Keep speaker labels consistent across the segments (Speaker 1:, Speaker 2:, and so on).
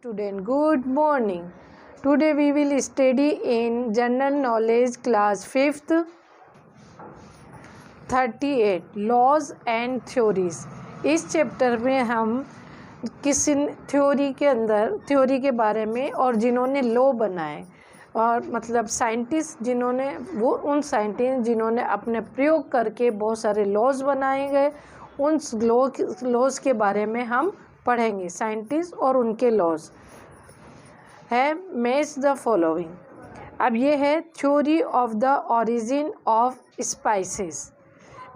Speaker 1: Student, good morning. Today we will study in general knowledge class 5th 38 laws and theories. इस chapter में हम किसी theory के बारे में और जिन्होंने लॉ बनाए और मतलब साइंटिस्ट जिन्होंने उन साइंटिस्ट जिन्होंने अपने प्रयोग करके बहुत सारे लॉज बनाए गए, उन लॉज के बारे में हम पढ़ेंगे। साइंटिस्ट और उनके लॉज है मैच द फॉलोइंग। अब ये है theory of the origin of spices,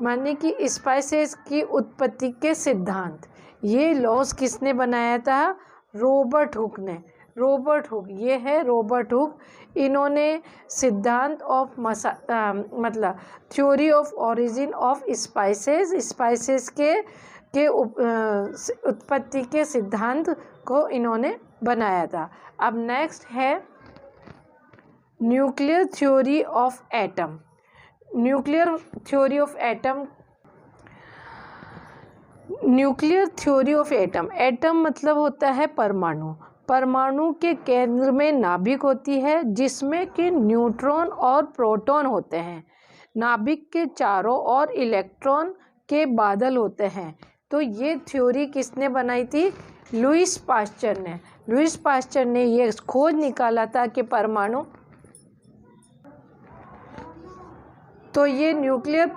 Speaker 1: माने कि स्पाइसेस की उत्पत्ति के सिद्धांत। ये लॉज किसने बनाया था? रॉबर्ट हुक ने। रॉबर्ट हुक, ये है रॉबर्ट हुक। इन्होंने सिद्धांत ऑफ मतलब theory of origin of spices के उत्पत्ति के सिद्धांत को इन्होंने बनाया था। अब नेक्स्ट है nuclear theory of atom. Nuclear theory of atom. Nuclear theory of atom. Atom मतलब होता है परमाणु। परमाणु के केंद्र में नाभिक होती है जिसमें कि न्यूट्रॉन और प्रोटॉन होते हैं। नाभिक के चारों ओर इलेक्ट्रॉन के बादल होते हैं। तो ये थ्योरी किसने बनाई थी? लुईस पास्चर ने। लुईस पास्चर ने ये खोज निकाला था कि परमाणु, तो ये न्यूक्लियर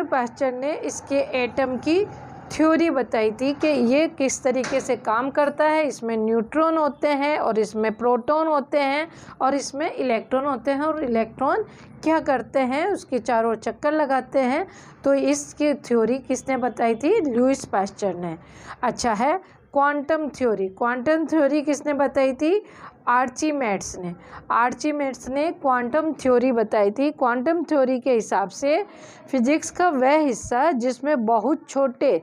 Speaker 1: पास्चर ने इसके एटम की थ्योरी बताई थी कि ये किस तरीके से काम करता है। इसमें न्यूट्रॉन होते हैं और इसमें प्रोटॉन होते हैं और इसमें इलेक्ट्रॉन होते हैं, और इलेक्ट्रॉन क्या करते हैं, उसके चारों चक्कर लगाते हैं। तो इसकी थ्योरी किसने बताई थी? लुईस पास्चर ने। अच्छा है क्वांटम थ्योरी। क्वांटम थ्योरी किसने बताई थी? आर्चीमेड्स ने। आर्चीमेड्स ने क्वांटम थ्योरी बताई थी। क्वांटम थ्योरी के हिसाब से फिजिक्स का वह हिस्सा जिसमें बहुत छोटे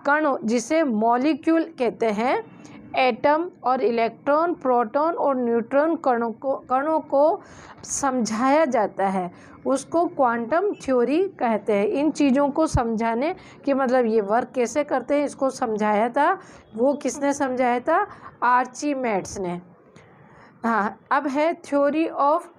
Speaker 1: कणों, जिसे मॉलिक्यूल कहते हैं, एटम और इलेक्ट्रॉन, प्रोटॉन और न्यूट्रॉन कणों को समझाया जाता है, उसको क्वांटम थ्योरी कहते हैं। इन चीज़ों को समझाने कि मतलब ये वर्क कैसे करते हैं, इसको समझाया था। वो किसने समझाया था? आर्चीमेड्स ने। हाँ, अब है थ्योरी ऑफ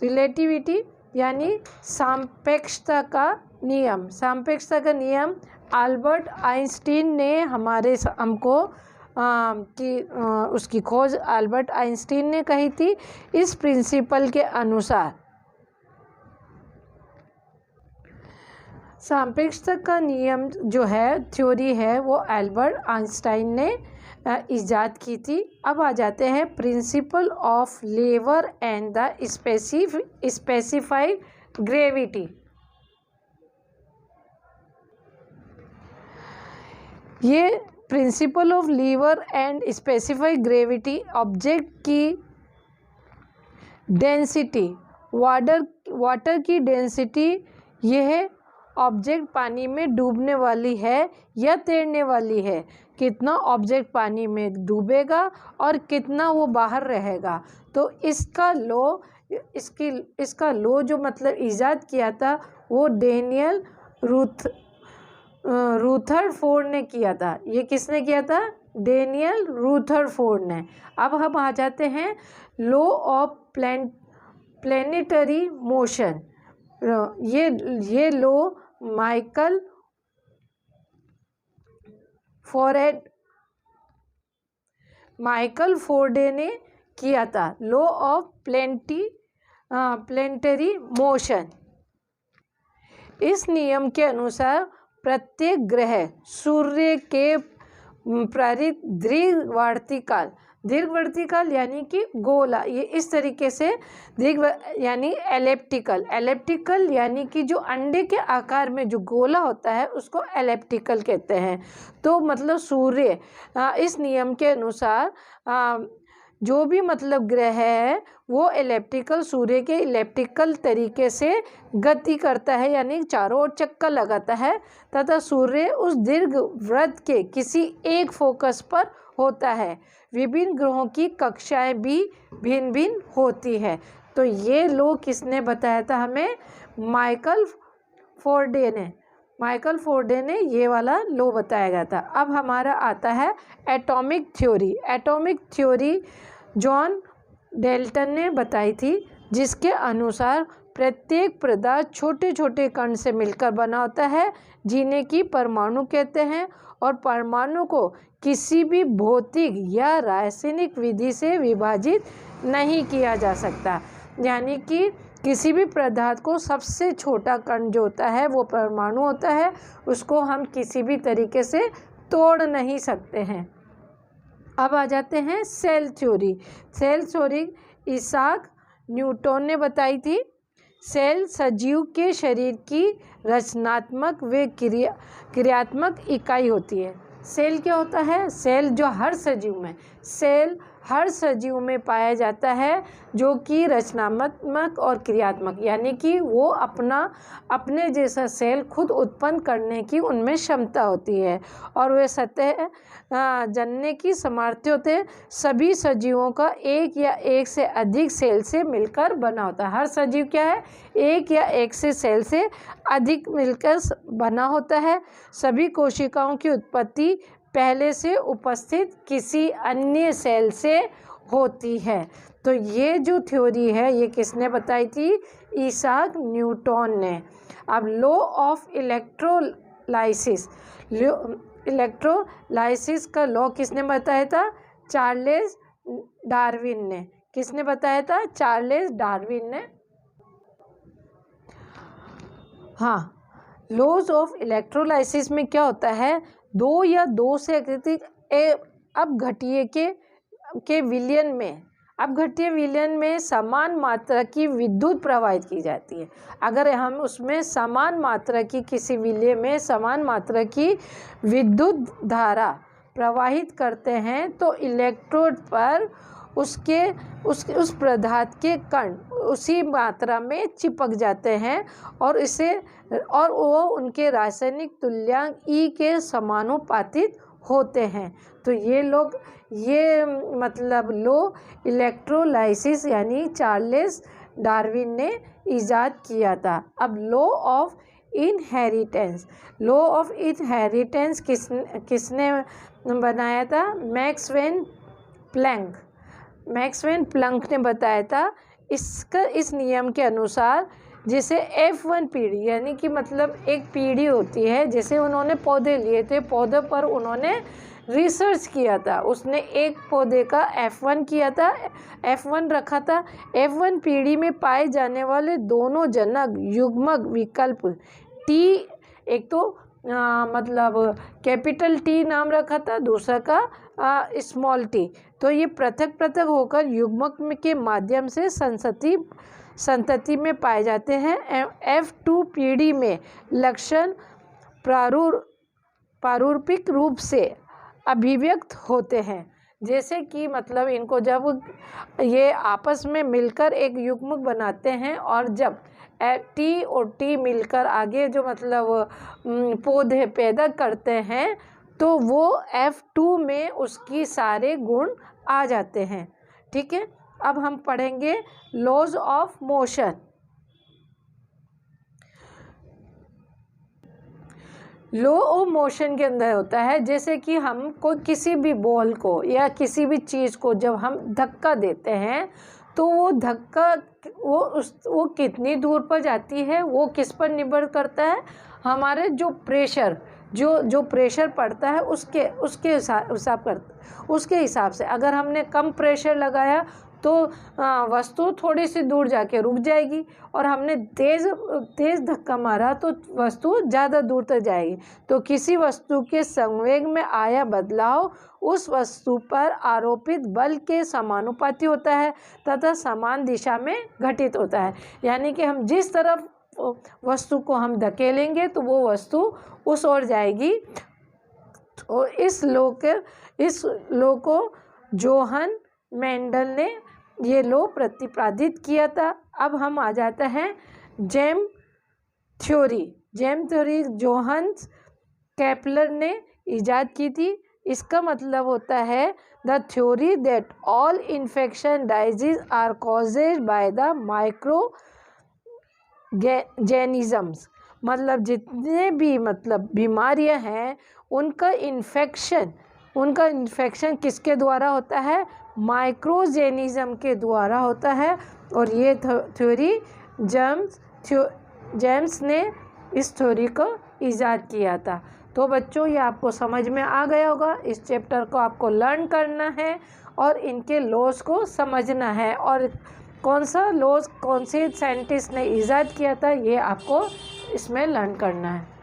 Speaker 1: रिलेटिविटी यानी सापेक्षता का नियम। सापेक्षता का नियम अल्बर्ट आइंस्टीन ने उसकी खोज अल्बर्ट आइंस्टीन ने कही थी। इस प्रिंसिपल के अनुसार सापेक्षता का नियम जो है, थ्योरी है, वो अल्बर्ट आइंस्टाइन ने इजाद की थी। अब आ जाते हैं principle of lever and the specified gravity. ये principle of lever and specified gravity object की डेंसिटी, वाटर की डेंसिटी, यह ऑब्जेक्ट पानी में डूबने वाली है या तैरने वाली है, कितना ऑब्जेक्ट पानी में डूबेगा और कितना वो बाहर रहेगा। तो इसका लॉ जो मतलब इजाद किया था, वो डेनियल रूथरफोर्ड ने किया था। ये किसने किया था? डेनियल रूथरफोर्ड ने। अब हम आ जाते हैं लॉ ऑफ प्लैनेटरी मोशन। ये लॉ माइकल फोरडे ने किया था। Law of planetary motion. इस नियम के अनुसार प्रत्येक ग्रह सूर्य के प्रेरित दीर्घवर्ती काल यानी कि गोला, ये इस तरीके से यानी एलिप्टिकल यानी कि जो अंडे के आकार में जो गोला होता है उसको एलिप्टिकल कहते हैं। तो मतलब सूर्य इस नियम के अनुसार जो भी मतलब ग्रह है वो सूर्य के इलेप्टिकल तरीके से गति करता है, यानी चारों ओर चक्कर लगाता है, तथा सूर्य उस दीर्घ वृत्त के किसी एक फोकस पर होता है। विभिन्न ग्रहों की कक्षाएं भी भिन्न भिन्न होती है। तो ये लॉ किसने बताया था हमें? माइकल फोरडे ने। माइकल फोर्डे ने ये वाला लॉ बताया गया था। अब हमारा आता है atomic theory. Atomic theory John Dalton ने बताई थी, जिसके अनुसार प्रत्येक पदार्थ छोटे छोटे कण से मिलकर बना होता है, जिन्हें कि परमाणु कहते हैं, और परमाणु को किसी भी भौतिक या रासायनिक विधि से विभाजित नहीं किया जा सकता। यानी कि किसी भी पदार्थ को सबसे छोटा कण जो होता है वो परमाणु होता है, उसको हम किसी भी तरीके से तोड़ नहीं सकते हैं। अब आ जाते हैं cell theory. Cell theory Isaac Newton ने बताई थी। सेल सजीव के शरीर की रचनात्मक व क्रियात्मक इकाई होती है। सेल क्या होता है? सेल जो हर सजीव में पाया जाता है, जो कि रचनात्मक और क्रियात्मक, यानी कि वो अपने जैसा सेल खुद उत्पन्न करने की उनमें क्षमता होती है, और वे सतह जनने की सामर्थ्य होते हैं। सभी सजीवों का एक या एक से अधिक सेल से मिलकर बना होता है। हर सजीव क्या है? एक या एक से सेल से अधिक मिलकर बना होता है। सभी कोशिकाओं की उत्पत्ति पहले से उपस्थित किसी अन्य सेल से होती है। तो ये जो थ्योरी है ये किसने बताई थी? इसाक न्यूटन ने। अब लॉ ऑफ इलेक्ट्रोलाइसिस, इलेक्ट्रोलाइसिस का लॉ किसने बताया था? चार्ल्स डार्विन ने। किसने बताया था? चार्ल्स डार्विन ने। हाँ, लॉज ऑफ इलेक्ट्रोलाइसिस में क्या होता है? दो या दो से अधिक अपघट्य के विलयन में समान मात्रा की विद्युत प्रवाहित की जाती है। अगर हम उसमें समान मात्रा की किसी विलय में समान मात्रा की विद्युत धारा प्रवाहित करते हैं तो इलेक्ट्रोड पर उस पदार्थ के कण उसी मात्रा में चिपक जाते हैं, और वो उनके रासायनिक तुल्यांक E के समानुपातिक होते हैं। तो ये मतलब लो इलेक्ट्रोलाइसिस यानी चार्ल्स डार्विन ने इजाद किया था। अब लॉ ऑफ इनहेरिटेंस किसने बनाया था? मैक्स वेन प्लैंक ने बताया था। इस नियम के अनुसार जिसे F1 पीढ़ी, यानी कि मतलब एक पीढ़ी होती है, जैसे उन्होंने पौधे लिए थे, पौधे पर उन्होंने रिसर्च किया था, उसने एक पौधे का F1 किया था, F1 रखा था। F1 पीढ़ी में पाए जाने वाले दोनों जनक युग्मक विकल्प T, एक तो मतलब कैपिटल T नाम रखा था, दूसरा का स्मॉल t। तो ये पृथक पृथक होकर युग्मक के माध्यम से संतति में पाए जाते हैं। F2 पीढ़ी में लक्षण प्रारूपिक रूप से अभिव्यक्त होते हैं, जैसे कि मतलब इनको जब ये आपस में मिलकर एक युग्मक बनाते हैं, और जब T और T मिलकर आगे जो मतलब पौधे पैदा करते हैं तो वो F2 में उसकी सारे गुण आ जाते हैं। ठीक है, अब हम पढ़ेंगे laws of motion. Law of motion के अंदर होता है, जैसे कि हम कोई किसी भी बॉल को या किसी भी चीज़ को जब हम धक्का देते हैं तो वो धक्का वो कितनी दूर पर जाती है, वो किस पर निर्भर करता है? हमारे जो प्रेशर जो प्रेशर पड़ता है उसके हिसाब से। अगर हमने कम प्रेशर लगाया तो वस्तु थोड़ी सी दूर जाके रुक जाएगी, और हमने तेज़ धक्का मारा तो वस्तु ज़्यादा दूर तक जाएगी। तो किसी वस्तु के संवेग में आया बदलाव उस वस्तु पर आरोपित बल के समानुपाती होता है तथा समान दिशा में घटित होता है। यानी कि हम जिस तरफ वस्तु को हम धकेलेंगे तो वो वस्तु उस ओर जाएगी। और इस लॉ को जोहन मेंडल ने ये लॉ प्रतिपादित किया था। अब हम आ जाते हैं जेम थ्योरी जोहान्स केपलर ने इजाद की थी। इसका मतलब होता है the theory that all infection disease are caused by the microorganisms. मतलब जितने भी मतलब बीमारियां हैं उनका इन्फेक्शन किसके द्वारा होता है? माइक्रोजेनिज्म के द्वारा होता है। और ये थ्योरी जेम्स ने इस थ्योरी को ईजाद किया था। तो बच्चों ये आपको समझ में आ गया होगा। इस चैप्टर को आपको लर्न करना है और इनके लॉज को समझना है और कौन सा लॉज कौन से साइंटिस्ट ने ईजाद किया था ये आपको इसमें लर्न करना है।